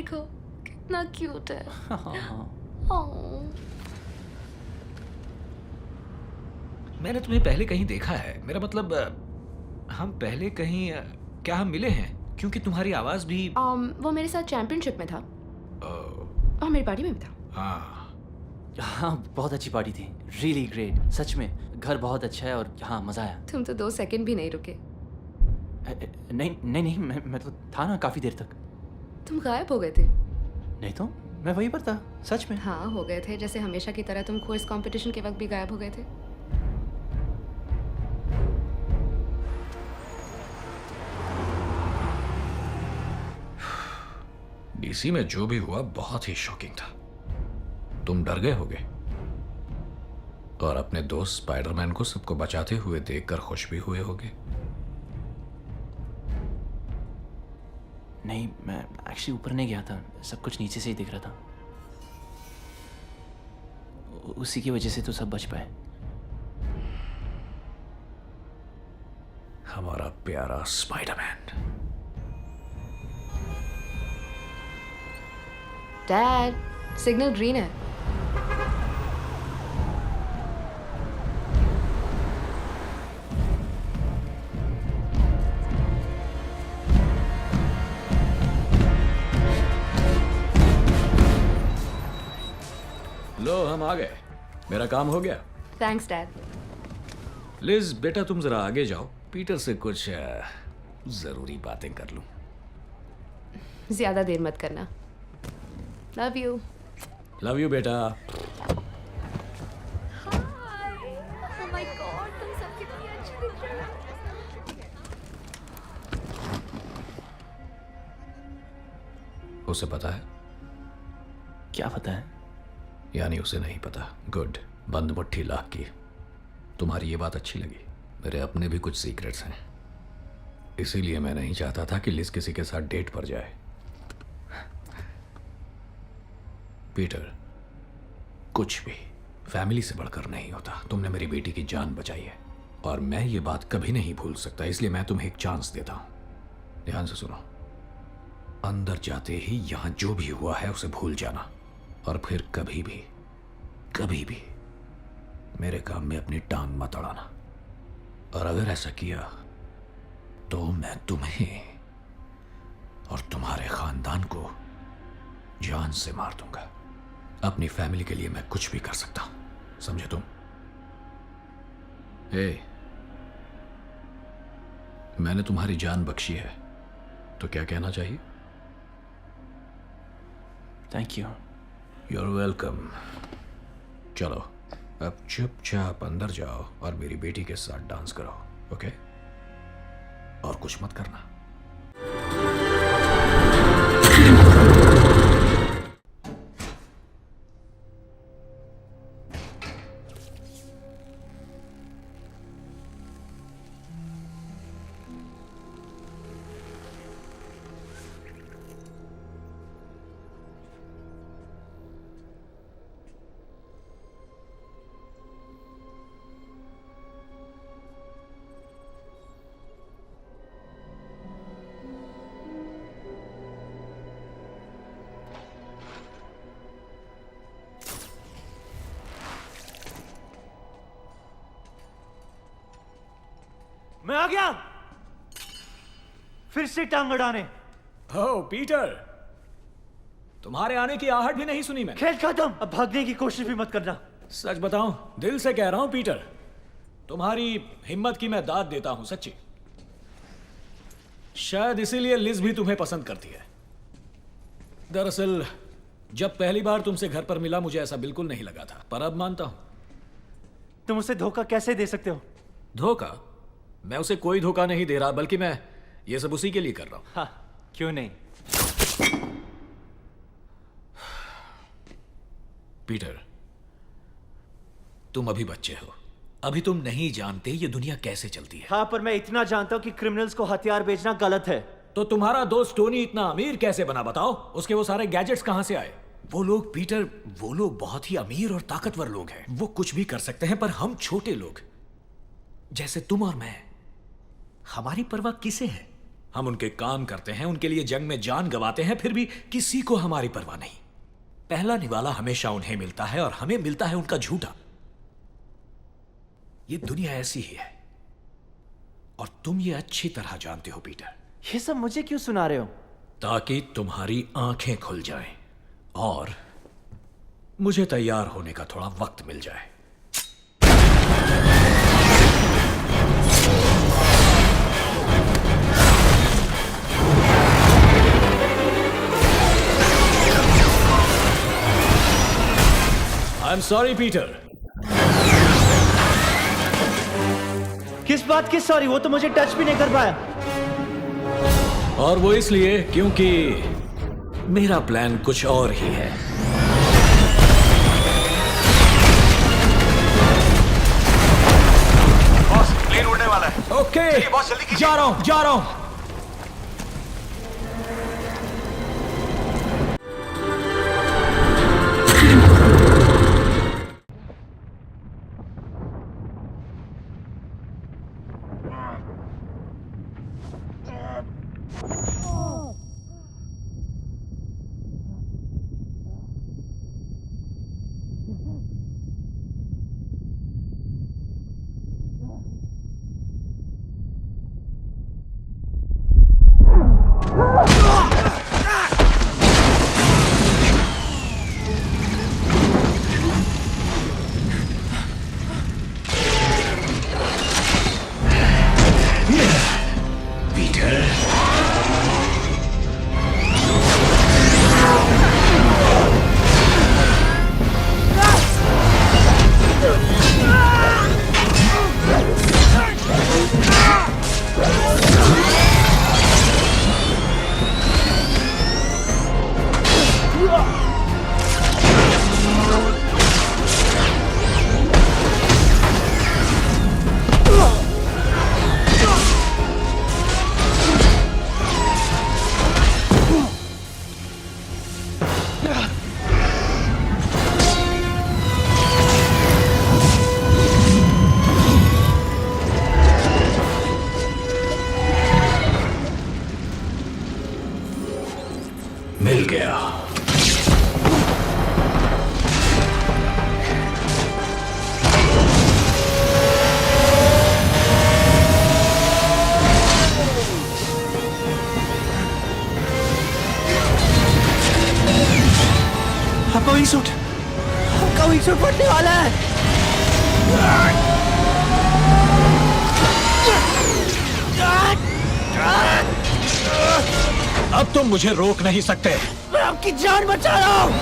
देखो कितना क्यूट है। ओह, मैंने तुम्हें पहले कहीं देखा है, मेरा मतलब हम पहले कहीं क्या हम मिले हैं? क्योंकि तुम्हारी आवाज भी वो मेरे साथ चैंपियनशिप में था और मेरी पार्टी में भी था। हाँ। हाँ, बहुत अच्छी पार्टी थी, रियली ग्रेट। सच में घर बहुत अच्छा है और हाँ, मज़ा आया। तुम तो 2 सेकंड भी नहीं रुके। नहीं, मैं तो था ना काफ़ी देर तक। तुम गायब हो गए थे। नहीं तो मैं वहीं पर था, सच में। हाँ हो गए थे, जैसे हमेशा की तरह तुम क्विज कंपटीशन के वक्त भी गायब हो गए थे। डीसी में जो भी हुआ बहुत ही शॉकिंग था। तुम डर गए होगे और अपने दोस्त स्पाइडरमैन को सबको बचाते हुए देखकर खुश भी हुए होगे। नहीं, मैं एक्चुअली ऊपर नहीं गया था, सब कुछ नीचे से ही दिख रहा था। उसी की वजह से तो सब बच पाए। हमारा प्यारा स्पाइडरमैन। डैड, सिग्नल ग्रीन है। लो हम आ गए, मेरा काम हो गया। Thanks dad. लिज बेटा तुम जरा आगे जाओ, पीटर से कुछ जरूरी बातें कर लूं। ज्यादा देर मत करना। Love you. लव यू बेटा। Oh my God, तुम सब कितनी अच्छी दिख रही हो। उसे पता है? क्या पता है? यानी उसे नहीं पता। गुड, बंद मुट्ठी लाख की। तुम्हारी ये बात अच्छी लगी। मेरे अपने भी कुछ सीक्रेट्स हैं, इसीलिए मैं नहीं चाहता था कि लिज किसी के साथ डेट पर जाए। पीटर, कुछ भी फैमिली से बढ़कर नहीं होता। तुमने मेरी बेटी की जान बचाई है और मैं ये बात कभी नहीं भूल सकता, इसलिए मैं तुम्हें एक चांस देता हूं। ध्यान से सुनो, अंदर जाते ही यहां जो भी हुआ है उसे भूल जाना और फिर कभी भी मेरे काम में अपनी टांग मत अड़ाना। और अगर ऐसा किया तो मैं तुम्हें और तुम्हारे खानदान को जान से मार दूंगा। अपनी फैमिली के लिए मैं कुछ भी कर सकता हूं, समझे तुम? मैंने तुम्हारी जान बख्शी है तो क्या कहना चाहिए? Thank you. You're welcome। चलो अब चुपचाप अंदर जाओ और मेरी बेटी के साथ डांस करो, ओके? और कुछ मत करना। मैं आ गया, फिर से टांग अड़ाने। ओ पीटर, तुम्हारे आने की आहट भी नहीं सुनी मैंने। खेल खत्म, अब भागने की कोशिश भी मत करना। सच बताऊं, दिल से कह रहा हूं पीटर, तुम्हारी हिम्मत की मैं दाद देता हूं, सच्ची। शायद इसीलिए लिज भी तुम्हें पसंद करती है। दरअसल जब पहली बार तुमसे घर पर मिला मुझे ऐसा बिल्कुल नहीं लगा था, पर अब मानता हूं। तुम उसे धोखा कैसे दे सकते हो? धोखा? मैं उसे कोई धोखा नहीं दे रहा, बल्कि मैं ये सब उसी के लिए कर रहा हूं। हाँ, क्यों नहीं? पीटर, तुम अभी बच्चे हो, अभी तुम नहीं जानते ये दुनिया कैसे चलती है। हाँ, पर मैं इतना जानता हूं कि क्रिमिनल्स को हथियार बेचना गलत है। तो तुम्हारा दोस्त टोनी इतना अमीर कैसे बना, बताओ? उसके वो सारे गैजेट्स कहां से आए? वो लोग पीटर, वो लोग बहुत ही अमीर और ताकतवर लोग हैं। वो कुछ भी कर सकते हैं, पर हम छोटे लोग जैसे तुम और मैं, हमारी परवाह किसे है? हम उनके काम करते हैं, उनके लिए जंग में जान गंवाते हैं, फिर भी किसी को हमारी परवाह नहीं। पहला निवाला हमेशा उन्हें मिलता है और हमें मिलता है उनका झूठा। ये दुनिया ऐसी ही है और तुम ये अच्छी तरह जानते हो पीटर। ये सब मुझे क्यों सुना रहे हो? ताकि तुम्हारी आंखें खुल जाएं और मुझे तैयार होने का थोड़ा वक्त मिल जाए। I am sorry Peter. किस बात की सॉरी? वो तो मुझे टच भी नहीं कर पाया। और वो इसलिए क्योंकि मेरा प्लान कुछ और ही है। बॉस, प्लेन उड़ने वाला है। ओके, चलिए बॉस, जल्दी कीजिए। जा रहा हूं। मिल गया। आपका विंग सूट फटने वाला है। अब तुम मुझे रोक नहीं सकते। मैं आपकी जान बचा रहा हूं।